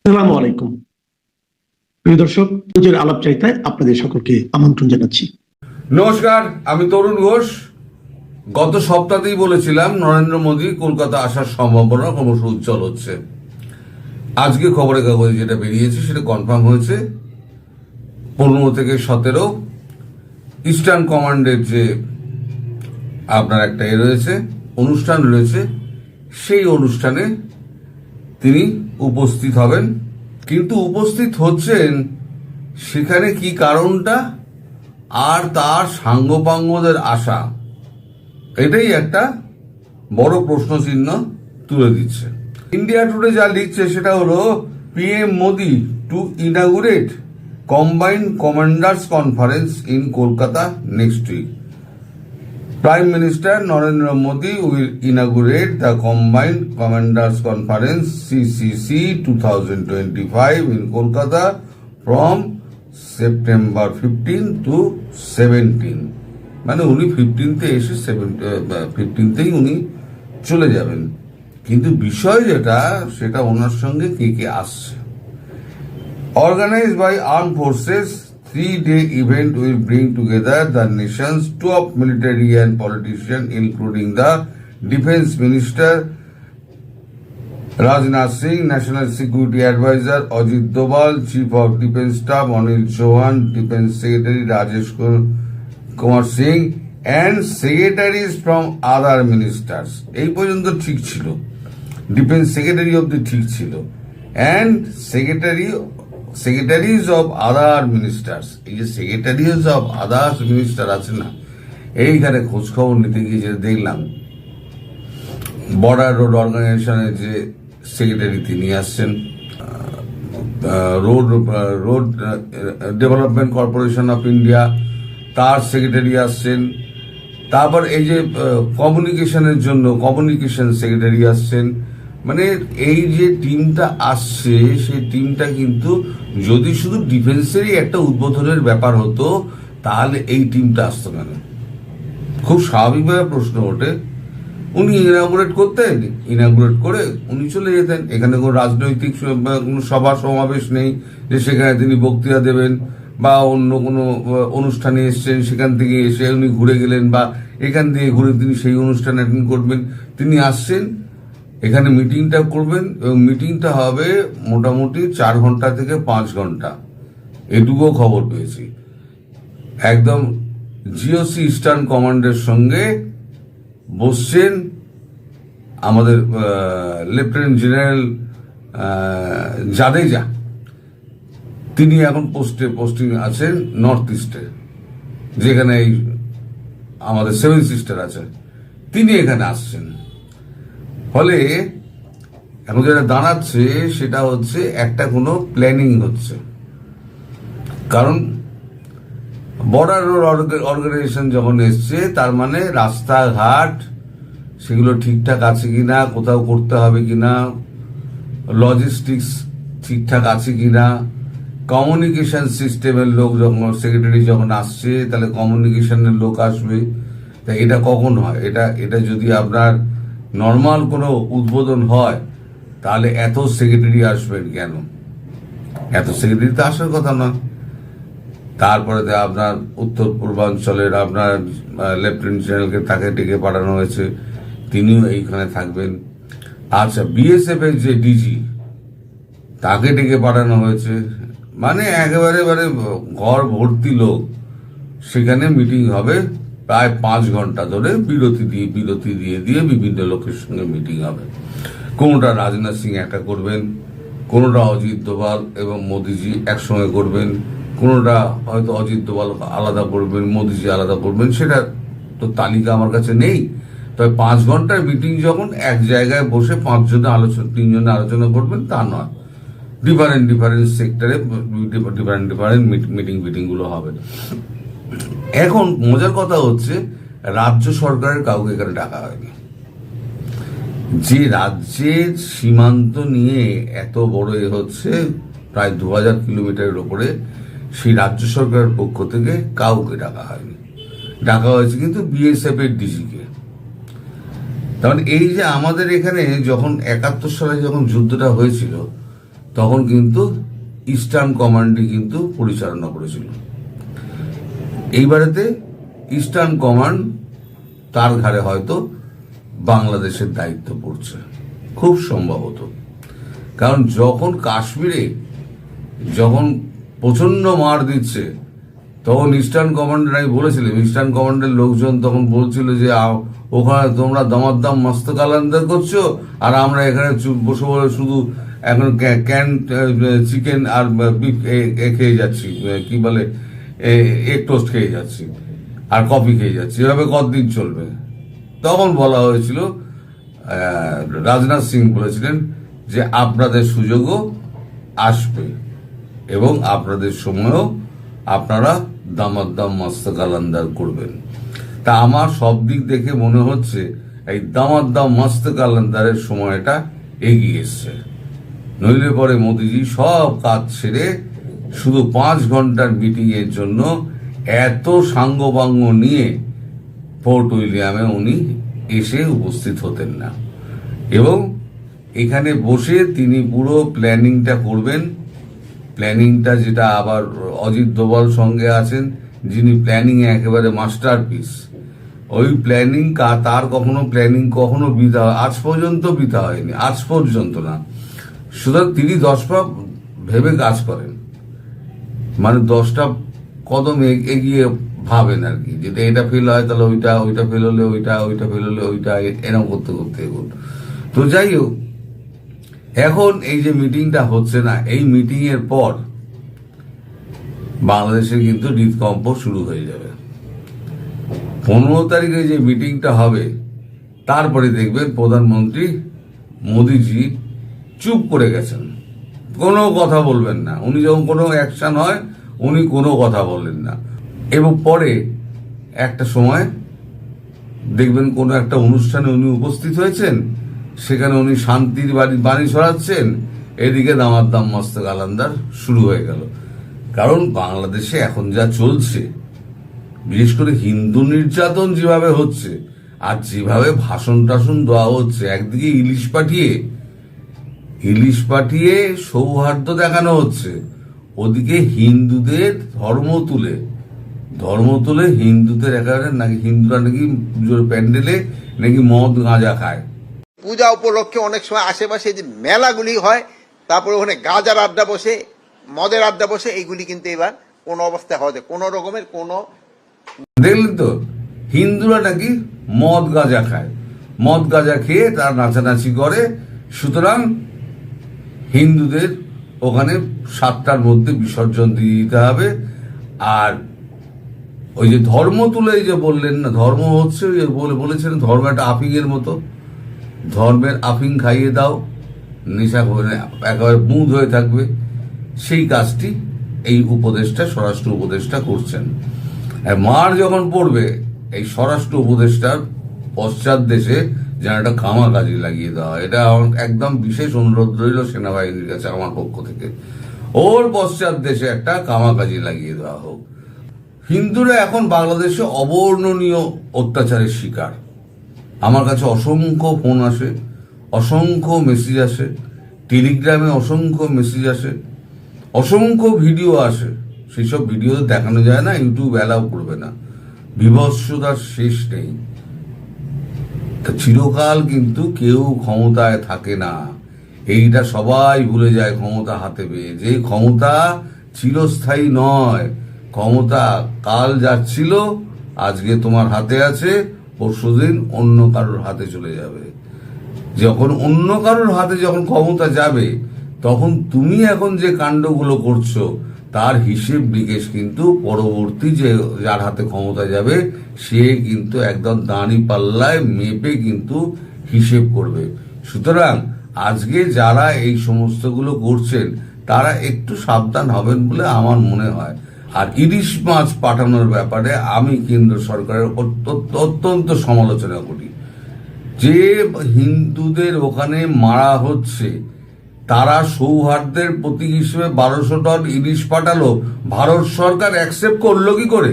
আসসালামু আলাইকুম প্রিয় দর্শক, নিজের আলাপচারিতায় আপনাদের সকলকে আমন্ত্রণ জানাচ্ছি। নমস্কার, আমি তরুণ ঘোষ। গত সপ্তাহেই বলেছিলাম নরেন্দ্র মোদী কলকাতা আসার সম্ভাবনা ক্রমশ উজ্জ্বল হচ্ছে। আজকে খবরের কাগজে যেটা বেরিয়েছে সেটা কনফার্ম হয়েছে। 15 থেকে 17 ইস্টার্ন কমান্ডের যে আপনার একটা রয়েছে, অনুষ্ঠান রয়েছে, সেই অনুষ্ঠানে তিনি উপস্থিত হবেন। কিন্তু উপস্থিত হচ্ছেন সেখানে কি কারণটা আর তার সাঙ্গপাঙ্গদের আশা, এটাই একটা বড় প্রশ্ন চিহ্ন তুলে দিচ্ছে। ইন্ডিয়া টুডে যা লিখছে সেটা হলো PM Modi to inaugurate combined commanders conference in Kolkata next week. Prime minister Narendra Modi will inaugurate the combined commanders conference CCC 2025 in Kolkata from September 15 to 17। মানে উনি 15তে এসে 15তেই উনি চলে যাবেন। কিন্তু বিষয় যেটা, সেটা ওনার সঙ্গে কে কে আসছে। Organized by Armed Forces, 3-day event will bring together the nation's top military and politicians, including the Defense Minister Rajnath Singh, National Security Advisor Ajit Doval, Chief of Defense Staff Anil Chauhan, Defense Secretary Rajesh Kumar Singh, and secretaries from other ministers. এই পর্যন্ত ঠিক ছিল, defence secretary of the ঠিক ছিল, and secretaries of other ministers. এই যে secretaries of others minister আছে না, এইখানে খোঁজ খবর নিতে গিয়ে যেটা দেখলাম, বর্ডার রোড অর্গানাইজেশনের যে সেক্রেটারি তিনি আসছেন, road development corporation of India তার সেক্রেটারি আসছেন, তারপর এই যে কমিউনিকেশনের জন্য কমিউনিকেশন সেক্রেটারি আসছেন। মানে এই যে টিমটা আসছে, সেই টিমটা কিন্তু যদি শুধু ডিফেন্সেরই একটা উদ্বোধনের ব্যাপার হতো তাহলে এই টিমটা আসতো কেন? খুব স্বাভাবিকভাবে প্রশ্ন ওঠে। উনি ইনাগুরেট করতেন, ইনাগুরেট করে উনি চলে যেতেন। এখানে কোনো রাজনৈতিক কোনো সভা সমাবেশ নেই যে সেখানে তিনি বক্তৃতা দেবেন, বা অন্য কোনো অনুষ্ঠানে এসছেন সেখান থেকে এসে উনি ঘুরে গেলেন, বা এখান থেকে ঘুরে তিনি সেই অনুষ্ঠানে অ্যাটেন্ড করবেন। তিনি আসছেন, এখানে মিটিংটা করবেন, এবং মিটিংটা হবে মোটামুটি 4 ঘন্টা থেকে 5 ঘন্টা, এটুকুও খবর পেয়েছি। একদম জিওসি ইস্টার্ন কমান্ডের সঙ্গে বসছেন আমাদের লেফটেন্যান্ট জেনারেল জাদেজা। তিনি এখন পোস্টিং আছেন নর্থ ইস্টে, যেখানে এই আমাদের 7 সিস্টার আছে, তিনি এখানে আসছেন। ফলে এখন যেটা দাঁড়াচ্ছে সেটা হচ্ছে একটা কোনো প্ল্যানিং হচ্ছে। কারণ বর্ডার রোড অর্গানাইজেশন যখন এসছে, তার মানে রাস্তাঘাট সেগুলো ঠিকঠাক আছে কিনা, কোথাও করতে হবে কিনা, লজিস্টিক্স ঠিকঠাক আছে কিনা, কমিউনিকেশন সিস্টেমের লোক যখন সেক্রেটারি যখন আসছে তাহলে কমিউনিকেশনের লোক আসবে। তা এটা কখন হয়? এটা যদি আপনার নর্মাল কোনো উদ্বোধন হয় তাহলে এত সেক্রেটারি আসবেন কেন? এত সেক্রেটারি তো আসার কথা নয়। তারপরে আপনার উত্তর পূর্বাঞ্চলের আপনার লেফটেন্যান্ট জেনারেলকে তাকে ডেকে পাঠানো হয়েছে, তিনিও এইখানে থাকবেন। আচ্ছা, বিএসএফ এর যে ডিজি তাকে ডেকে পাঠানো হয়েছে। মানে একেবারে ঘর ভর্তি লোক, সেখানে মিটিং হবে প্রায় 5 ঘন্টা ধরে, বিরতি দিয়ে বিভিন্ন লোকের সঙ্গে মিটিং হবে। কোনোটা রাজনাথ সিং একা করবেন, কোনোটা অজিত দোভাল এবং মোদিজি একসঙ্গে করবেন, কোনোটা হয়তো অজিত দোভাল আলাদা করবেন, মোদিজি আলাদা করবেন। সেটা তো তালিকা আমার কাছে নেই। তবে 5 ঘন্টার মিটিং যখন এক জায়গায় বসে 3 জনে আলোচনা করবেন তা নয়, ডিফারেন্ট সেক্টরে ডিফারেন্ট মিটিং গুলো হবে। এখন মজার কথা হচ্ছে, রাজ্য সরকারের কাউকে এখানে ডাকা হয়নি। যে রাজ্যের সীমান্ত নিয়ে এত বড় হচ্ছে, প্রায় 2000 কিলোমিটারের ওপরে, সেই রাজ্য সরকারের পক্ষ থেকে কাউকে ডাকা হয়নি। ডাকা হয়েছে কিন্তু বিএসএফ এর ডিজিকে। তার মানে এই যে আমাদের এখানে যখন 71 সালে যখন যুদ্ধটা হয়েছিল, তখন কিন্তু ইস্টার্ন কমান্ডই কিন্তু পরিচালনা করেছিল। এইবারেতে ইস্টার্ন কমান্ড তার ঘাড়ে হয়তো বাংলাদেশের দায়িত্ব পড়ছে, খুব সম্ভবত। কারণ যখন কাশ্মীরে যখন প্রচন্ড মার দিচ্ছে, তখন ইস্টার্ন কমান্ডার, আমি বলেছিলাম, ইস্টার্ন কমান্ডের লোকজন তখন বলছিল যে ওখানে তোমরা দামাদ্দাম মস্ত কালান্দার করছো, আর আমরা এখানে বসে বসে শুধু এখন ক্যান চিকেন আর বিফ খেয়ে যাচ্ছি, কি বলে এগ টোস্ট খেয়ে যাচ্ছি আর কফি খেয়ে যাচ্ছি, এভাবে কতদিন চলবে? তখন বলা হয়েছিল, রাজনাথ সিং বলেছিলেন যে আপনাদের সুযোগও আসবে এবং আপনাদের সময়ও আপনারা দামাদ্দাম মস্ত কালান্দার করবেন। তা আমার সব দিক দেখে মনে হচ্ছে এই দামাদ্দাম মস্ত কালান্দারের সময়টা এগিয়ে এসছে। নইলে পরে মোদিজি সব কাজ ছেড়ে শুধু 5 ঘন্টার মিটিং এর জন্য এত সাঙ্গপাঙ্গ নিয়ে ফোর্ট উইলিয়ামে উনি এসে উপস্থিত হতেন না, এবং এখানে বসে তিনি পুরো প্ল্যানিংটা করবেন। প্ল্যানিংটা যেটা আবার অজিত দোভাল সঙ্গে আছেন, যিনি প্ল্যানিং একেবারে মাস্টারপিস। ওই প্ল্যানিং তার প্ল্যানিং কখনো বৃথা, আজ পর্যন্ত বৃথা হয়নি, আজ পর্যন্ত না। সুতরাং তিনি 10 পা ভেবে কাজ করেন, মানে 10টা কদম এগিয়ে ভাবেন আর কি। যদি এটা ফেল হয় তাহলে ওইটা, ওইটা ফেল হলে ওইটা, ওইটা ফেল হলে ওইটা, এরকম করতে করতে এগোন। তো যাই হোক, এখন এই যে মিটিংটা হচ্ছে না, এই মিটিং এর পর বাংলাদেশে কিন্তু হৃদকম্প শুরু হয়ে যাবে। 15 তারিখে যে মিটিংটা হবে, তারপরে দেখবেন প্রধানমন্ত্রী মোদিজি চুপ করে গেছেন, কোনো কথা বলবেন না। উনি যখন কোনো অ্যাকশন হয় উনি কোনো কথা বলেন না, এবং পরে একটা সময় দেখবেন কোনো একটা অনুষ্ঠানে উনি উপস্থিত হয়েছেন, সেখানে উনি শান্তির বাণী ছড়াচ্ছেন, এদিকে দামাদ্দাম মস্ত কালান্দার শুরু হয়ে গেল। কারণ বাংলাদেশে এখন যা চলছে, বিশেষ করে হিন্দু নির্যাতন যেভাবে হচ্ছে আর যেভাবে ভাষণ টাষণ দেওয়া হচ্ছে, একদিকে ইলিশ পাঠিয়ে সৌহার্দ্য দেখানো হচ্ছে, ওদিকে হিন্দুদের ধর্ম তুলে হিন্দুদের একেবারে নাকি হিন্দুরা নাকি পুজোর প্যান্ডেলে নাকি মদ গাঁজা খায়। পূজা উপলক্ষে অনেক সময় আশেপাশে যে মেলাগুলি হয়, তারপরে ওখানে গাঁজার আড্ডা বসে, মদের আড্ডা বসে, এইগুলি কিন্তু এবার কোনো অবস্থায় হবে, কোনো রকমের কোনো, দেখলেন তো, হিন্দুরা নাকি মদ গাঁজা খেয়ে তার নাচানাচি করে। সুতরাং হিন্দুদের ওখানে 7টার মধ্যে বিসর্জন দিয়ে দিতে হবে। আর ওই যে ধর্ম তুলে, এই যে বললেন না, ধর্ম হচ্ছে বলেছেন ধর্ম একটা আফিং এর মতো, ধর্মের আফিং খাইয়ে দাও, নেশা করে একেবারে বুঁদ হয়ে থাকবে। সেই কাজটি এই স্বরাষ্ট্র উপদেষ্টা করছেন। আর মার যখন পড়বে, এই স্বরাষ্ট্র উপদেষ্টার পশ্চাৎ দেশে যেন একটা কামাকাজি লাগিয়ে দেওয়া হয়, এটা একদম বিশেষ অনুরোধ রইল সেনাবাহিনীর কাছে আমার পক্ষ থেকে। ওর পশ্চাৎ দেশে একটা কামাকাজি লাগিয়ে দেওয়া হোক। হিন্দুরা এখন বাংলাদেশে অবর্ণনীয় অত্যাচারের শিকার। আমার কাছে অসংখ্য ফোন আসে, অসংখ্য মেসেজ আসে, টেলিগ্রামে অসংখ্য মেসেজ আসে, অসংখ্য ভিডিও আসে। সেসব ভিডিও দেখানো যায় না, ইউটিউব অ্যালাউ করবে না। বিভৎসতার শেষ নেই। চিরকাল কিন্তু কেউ ক্ষমতায় থাকে না, এইটা সবাই ভুলে যায়। ক্ষমতা হাতে পেয়ে, যে ক্ষমতা চিরস্থায়ী নয়, ক্ষমতা কাল যাচ্ছিল, আজকে তোমার হাতে আছে, পরশুদিন অন্য কারোর হাতে চলে যাবে। যখন অন্য কারোর হাতে যখন ক্ষমতা যাবে, তখন তুমি এখন যে কাণ্ডগুলো করছো তার হিসেব নিকেশ কিন্তু পরবর্তী যার হাতে ক্ষমতা যাবে সে কিন্তু একদম দাঁড়ি পাল্লায় মেপে কিন্তু হিসেব করবে। সুতরাং আজকে যারা এই সমস্তগুলো করছেন তারা একটু সাবধান হবেন বলে আমার মনে হয়। আর ইলিশ মাছ পাঠানোর ব্যাপারে আমি কেন্দ্র সরকারের অত্যন্ত সমালোচনা করি। যে হিন্দুদের ওখানে মারা হচ্ছে, তারা সৌহার্দ্যের প্রতীক হিসেবে 1200 টন ইলিশ পাঠালো, ভারত সরকার অ্যাকসেপ্ট করলো কি করে?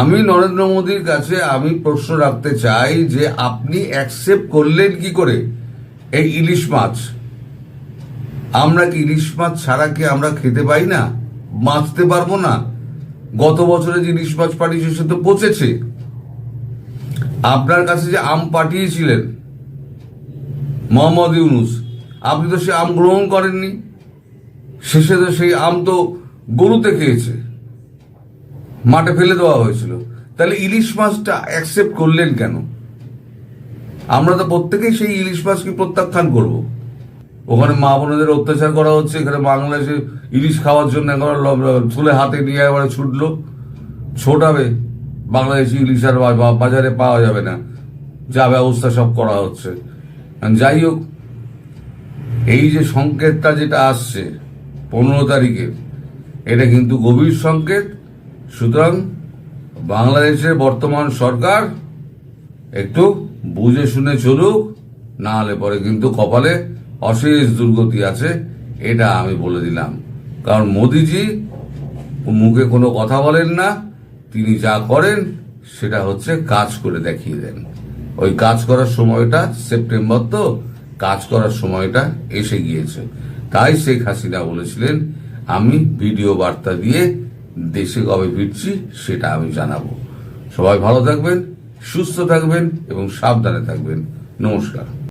আমি নরেন্দ্র মোদীর কাছে আমি প্রশ্ন রাখতে চাই যে আপনি অ্যাকসেপ্ট করলেন কি করে এই ইলিশ মাছ? আমরা কি ইলিশ মাছ ছাড়া কি আমরা খেতে পাই না, বাঁচতে পারবো না? গত বছরে যে ইলিশ মাছ পাঠিয়েছে সে তো পচেছে। আপনার কাছে যে আম পাঠিয়েছিলেন মোহাম্মদ ইউনুস, আপনি তো সে আম গ্রহণ করেননি। শেষে তো সেই আম তো গরুতে খেয়েছে, মাঠে ফেলে দেওয়া হয়েছিল। তাহলে ইলিশ মাছটা অ্যাকসেপ্ট করলেন কেন? আমরা তো প্রত্যেকেই সেই ইলিশ মাছকে প্রত্যাখ্যান করব। ওখানে মা বোনদের অত্যাচার করা হচ্ছে, এখানে বাংলাদেশে ইলিশ খাওয়ার জন্য তুলে হাতে নিয়ে এবারে ছুটলো, ছোটাবে। বাংলাদেশি ইলিশ আর বাজারে পাওয়া যাবে না, যা ব্যবস্থা সব করা হচ্ছে। যাই হোক, এই যে সংকেতটা যেটা আসছে 15 তারিখে, এটা কিন্তু গভীর সংকেত। সুতরাং বাংলাদেশের বর্তমান সরকার একটু বুঝে শুনে চলুক, না হলে পরে কিন্তু কপালে অশেষ দুর্গতি আছে, এটা আমি বলে দিলাম। কারণ মোদিজি মুখে কোনো কথা বলেন না, তিনি যা করেন সেটা হচ্ছে কাজ করে দেখিয়ে দেন। ওই কাজ করার সময়টা, সেপ্টেম্বর তো, কাজ করার সময়টা এসে গিয়েছে। তাই শেখ হাসিনা বলেছিলেন, আমি ভিডিও বার্তা দিয়ে দেশে কবে ফিরছি সেটা আমি জানাবো। সবাই ভালো থাকবেন, সুস্থ থাকবেন এবং সাবধানে থাকবেন। নমস্কার।